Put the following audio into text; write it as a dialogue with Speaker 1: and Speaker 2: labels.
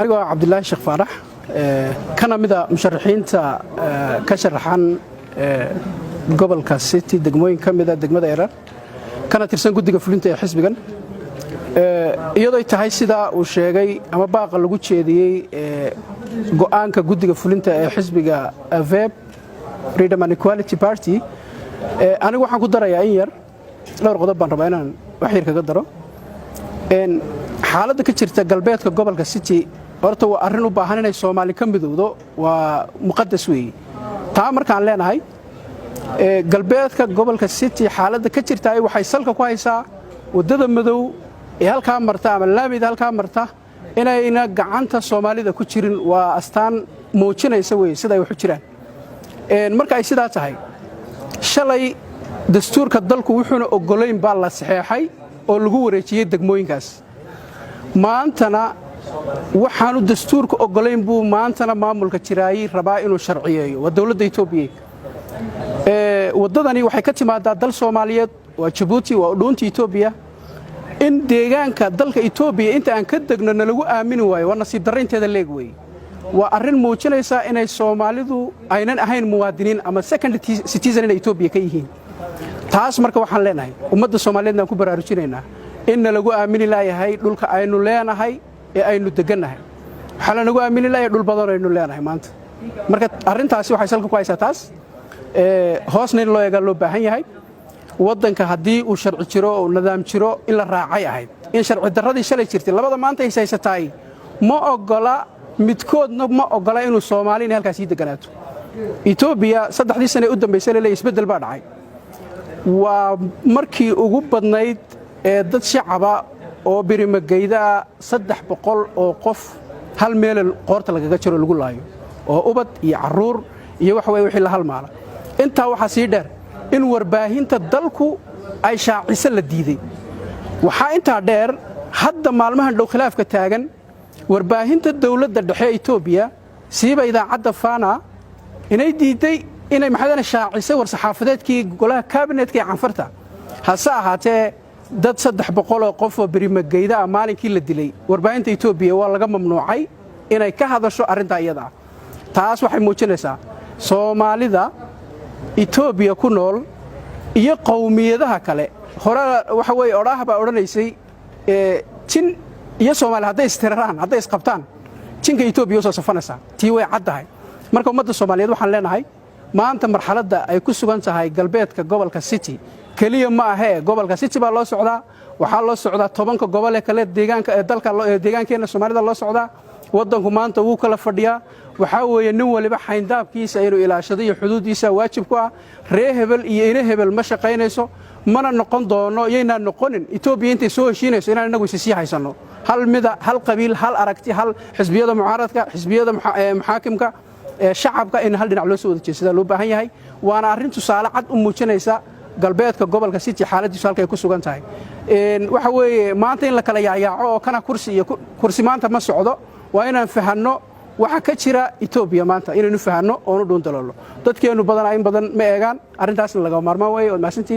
Speaker 1: أنا عبد الله الشيخ فرح كان مدة مشرحين تا كشرحان قبل كاسيتي دقموين كم مدة دقمة إيران كانت ترسل قد قفلين تا حزب جن iyadoo tahay sida uu sheegay ama baaqa lagu jeediyay go'aanka guddiga fulinta ee xisbiga AVEP Freedom and Equality Party anigu waxaan ku darayaa in yar dhowr qodob baan rabaa inaan wax yar kaga daro xaaladda ka jirta galbeedka gobolka City horta waa arrin u baahan inay Soomaali ka midowdo waa muqadas weey taa markaan leenahay galbeedka gobolka City xaaladda ka jirta ay waxay salka ku haysaa wadada madow halka marta ama laamid halka marta inayna gacanta Soomaalida ku jirin waa astaan muujinaysa way sida ay wax u jiraan marka ay sidaa tahay shalay dastuurka dalku wuxuuna ogoleyn baa la saxeexay oo lagu wareejiyay degmooyinkaas maantana waxaanu dastuurka ogoleyn buu maantana maamulka jiraayay rabaa inuu sharciyeeyo waa dawladda Itoobiya wadadani waxay ka timaadaa dal Soomaaliyeed waa Djibouti waa dhuunta Itoobiya in deegaanka dalka Itoobiya inta aan ka degno lagu aamini waayo waa nasiib darreynteeda leeg way waa arrin muujinaysa inay Soomaalidu aynan ahayn muwaadiniin ama second citizen in Itoobiya ka yihiin taas marka waxaan leenahay ummadda Soomaaliyeedna ku baraarujinaynaa in lagu aamini laayahay dhulka aynu leenahay ee aynu deganahay waxa lagu aamini laayahay dhul badan aynu leenahay maanta marka arrintaasi waxay salka ku haysaa taas hoosna in loo eega loo baahan yahay wadanka hadii uu sharci jiro oo nidaam jiro in la raacay ahayd in sharci darradii shalay jirtay labada maanta ay haysatay ma ogola midkoodna ma ogola inuu Soomaaliina halkaas deganaato Itoobiya saddexdii sano u dambeysay la isbedel baa dhacay waa markii ugu badnayd ee dad shacaba oo birimageyda 300 oo qof hal meel qoorta lagaga jiro lagu laayo oo ubad iyo caruur iyo wax way wixii la halmaala inta waxa sii dheer in warbaahinta dalku ay shaaciso la diiday waxa inta dheer hadda maalmahan dhow khilaafka taagan warbaahinta dawladda dhexe Itoobiya siiba idaacadda Fana inay diiday inay maxadana shaaciso war saxaafadeedkii golaha cabinetka ee canfarta hase ahaatee dad 300 oo qof oo birimageyda maalinkii la dilay warbaahinta Itoobiya waa laga mamnuucay inay ka hadasho arrinta iyada taas waxay muujinaysaa Soomaalida Itoobiya ku nool iyo qowmiyadaha kale hore waxa way oraahba oranaysay tin iyo Soomaali haday istiraraan haday isqabtaan tinka Itoobiya soo safanaysa tii way caddahay marka ummadda Soomaaliyeed waxaan leenahay maanta marxaladda ay ku sugan tahay galbeedka gobolka City kaliya ma aha gobolka City baa loo socdaa waxa loo socdaa 10 gobol ee kale deegaanka ee dalka deegaankeena Soomaalida loo socdaa wadanku maanta wuu kala fadhiyaa waxa weeye nin waliba xayndaabkiisa inuu ilaashado iyo xuduudiisa waajib ku ah ree hebel iyo ina hebel ma shaqaynayso mana noqon doono iyana noqonin Itoobiya intay soo heshiinayso inaan inagu sii haysano hal mida hal qabiil hal aragti hal xisbiyada mucaaradka xisbiyada maxaakimka shacabka in hal dhinac loo soo wada jeesada loo baahan yahay waana arrin tusaale cad u muujinaysa galbeedka gobolka City xaaladiisu halka ay ku sugan tahay waxa weeye maanta in la kala yaaco oo kana kursi maanta ma socdo waa inaan fahanno waxa ka jira Itoobiya maanta inaynu fahanno oo nu dhuun dalalo dadkeenu badan ma eegaan arrintaasna laga maarmaan way oo maasantiin